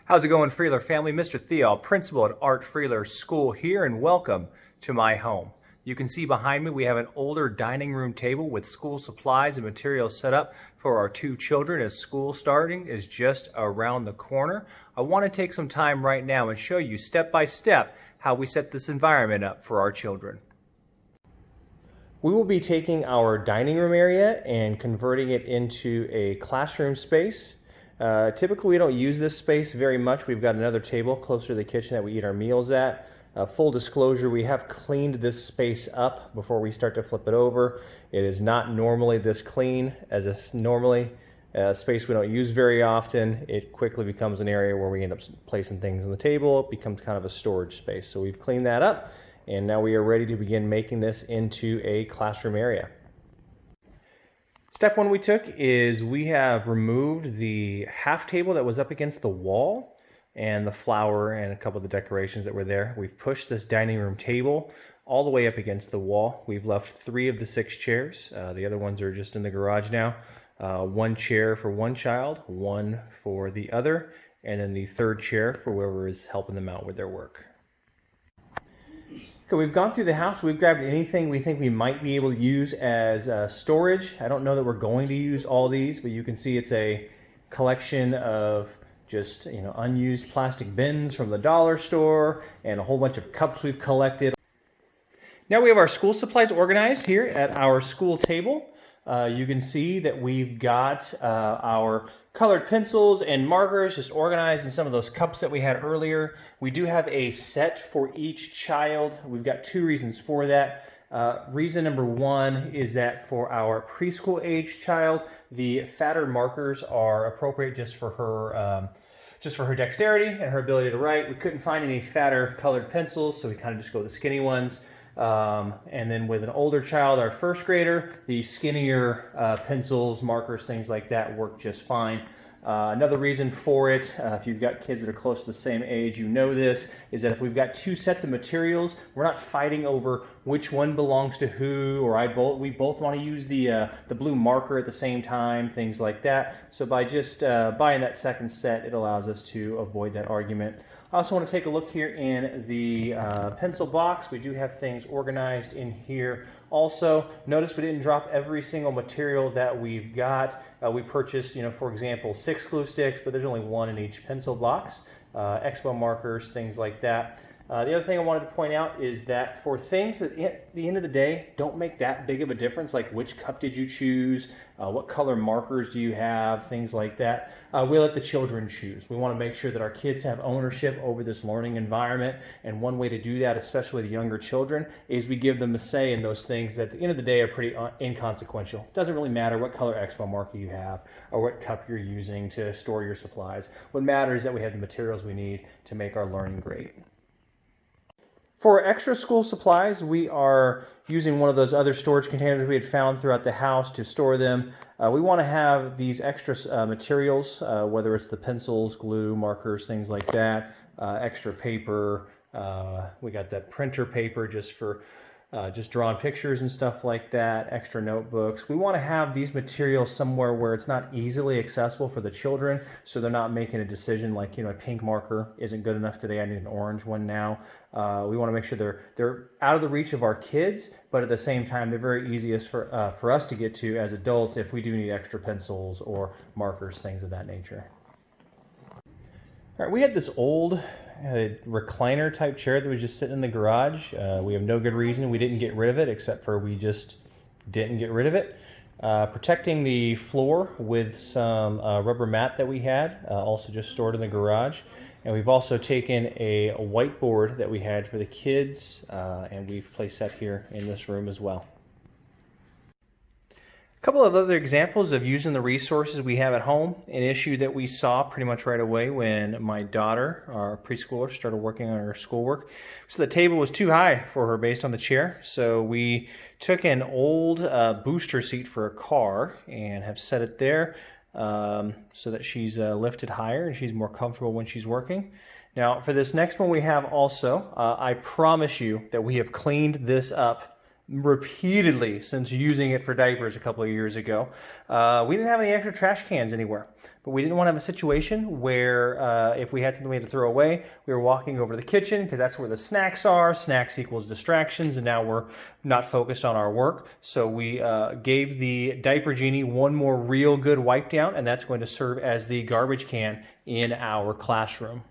How's it going, Freiler family? Mr. Theall, principal at Art Freiler School here, and welcome to my home. You can see behind me we have an older dining room table with school supplies and materials set up for our two children as school starting is just around the corner. I want to take some time right now and show you step by step how we set this environment up for our children. We will be taking our dining room area and converting it into a classroom space. Typically we don't use this space very much. We've got another table closer to the kitchen that we eat our meals at. Full disclosure, we have cleaned this space up before we start to flip it over. It is not normally this clean, as it's normally a space we don't use very often. It quickly becomes an area where we end up placing things on the table. It becomes kind of a storage space. So we've cleaned that up, and now we are ready to begin making this into a classroom area. Step one we took is we have removed the half table that was up against the wall and the flower and a couple of the decorations that were there. We've pushed this dining room table all the way up against the wall. We've left 3 of the 6 chairs. The other ones are just in the garage now. 1 chair for one child, 1 for the other, and then the 3rd chair for whoever is helping them out with their work. So we've gone through the house. We've grabbed anything we think we might be able to use as storage. I don't know that we're going to use all these, but you can see it's a collection of just unused plastic bins from the dollar store and a whole bunch of cups we've collected. Now we have our school supplies organized here at our school table. You can see that we've got our colored pencils and markers just organized in some of those cups that we had earlier. We do have a set for each child. We've got 2 reasons for that. Reason number 1 is that for our preschool age child, the fatter markers are appropriate just for her dexterity and her ability to write. We couldn't find any fatter colored pencils, so we kind of just go with the skinny ones. And then with an older child, our 1st grader, the skinnier pencils, markers, things like that work just fine. Another reason for it, if you've got kids that are close to the same age, you know this, is that if we've got 2 sets of materials, we're not fighting over which one belongs to who, or we both want to use the blue marker at the same time, things like that. So by just buying that 2nd set, it allows us to avoid that argument. I also want to take a look here in the pencil box. We do have things organized in here also. Notice we didn't drop every single material that we've got. We purchased, for example, 6 glue sticks, but there's only 1 in each pencil box. Expo markers, things like that. The other thing I wanted to point out is that for things that at the end of the day don't make that big of a difference, like which cup did you choose, what color markers do you have, things like that, we let the children choose. We want to make sure that our kids have ownership over this learning environment, and one way to do that, especially with younger children, is we give them a say in those things that at the end of the day are pretty inconsequential. It doesn't really matter what color expo marker you have or what cup you're using to store your supplies. What matters is that we have the materials we need to make our learning great. For extra school supplies, we are using one of those other storage containers we had found throughout the house to store them. We want to have these extra materials, whether it's the pencils, glue, markers, things like that, extra paper. We got that printer paper just for just drawing pictures and stuff like that, extra notebooks. We want to have these materials somewhere where it's not easily accessible for the children, so they're not making a decision like, a pink marker isn't good enough today, I need an orange one now. We want to make sure they're out of the reach of our kids, but at the same time, they're very easiest for us to get to as adults if we do need extra pencils or markers, things of that nature. All right, we had this old recliner type chair that was just sitting in the garage. We have no good reason we didn't get rid of it, except for we just didn't get rid of it. Protecting the floor with some rubber mat that we had, also just stored in the garage. And we've also taken a whiteboard that we had for the kids, and we've placed that here in this room as well. A couple of other examples of using the resources we have at home. An issue that we saw pretty much right away when my daughter, our preschooler, started working on her schoolwork. So the table was too high for her based on the chair. So we took an old booster seat for a car and have set it there so that she's lifted higher and she's more comfortable when she's working. Now for this next one we have also, I promise you that we have cleaned this up repeatedly since using it for diapers a couple of years ago. We didn't have any extra trash cans anywhere, but we didn't want to have a situation where if we had something we had to throw away, we were walking over to the kitchen because that's where the snacks are. Snacks equals distractions, and now we're not focused on our work. So we gave the Diaper Genie one more real good wipe down, and that's going to serve as the garbage can in our classroom.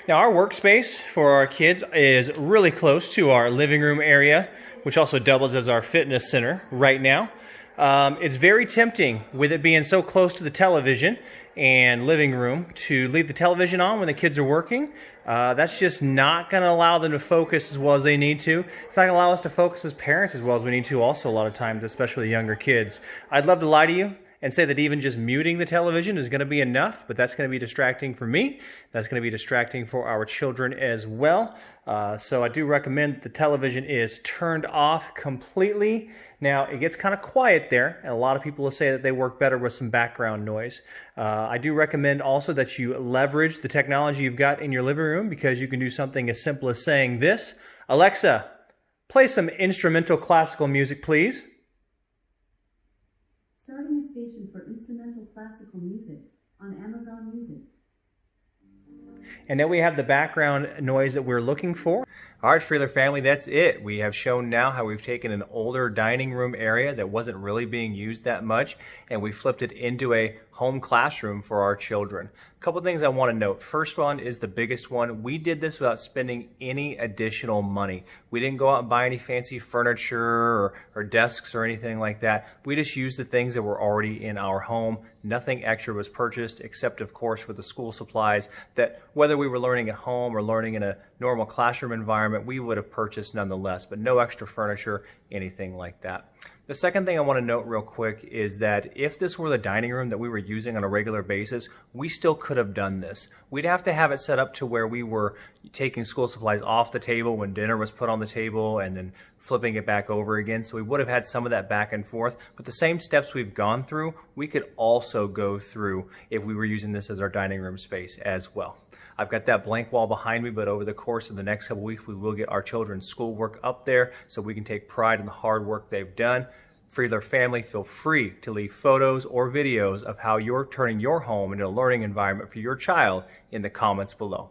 Now our workspace for our kids is really close to our living room area, which also doubles as our fitness center right now. It's very tempting, with it being so close to the television and living room, to leave the television on when the kids are working. That's just not going to allow them to focus as well as they need to. It's not going to allow us to focus as parents as well as we need to also a lot of times, especially younger kids. I'd love to lie to you and say that even just muting the television is going to be enough, but that's going to be distracting for me. That's going to be distracting for our children as well. So I do recommend that the television is turned off completely. Now, it gets kind of quiet there, and a lot of people will say that they work better with some background noise. I do recommend also that you leverage the technology you've got in your living room, because you can do something as simple as saying this: Alexa, play some instrumental classical music, please. Starting a station for instrumental classical music on Amazon Music. And then we have the background noise that we're looking for. Art Freiler family, that's it. We have shown now how we've taken an older dining room area that wasn't really being used that much, and we flipped it into a home classroom for our children. A couple things I want to note. First one is the biggest one. We did this without spending any additional money. We didn't go out and buy any fancy furniture or desks or anything like that. We just used the things that were already in our home. Nothing extra was purchased, except of course for the school supplies that, whether we were learning at home or learning in a normal classroom environment, we would have purchased nonetheless, but no extra furniture, anything like that. The second thing I want to note real quick is that if this were the dining room that we were using on a regular basis, we still could have done this. We'd have to have it set up to where we were taking school supplies off the table when dinner was put on the table and then flipping it back over again. So we would have had some of that back and forth, but the same steps we've gone through, we could also go through if we were using this as our dining room space as well. I've got that blank wall behind me, but over the course of the next couple weeks, we will get our children's schoolwork up there so we can take pride in the hard work they've done. Freiler family, feel free to leave photos or videos of how you're turning your home into a learning environment for your child in the comments below.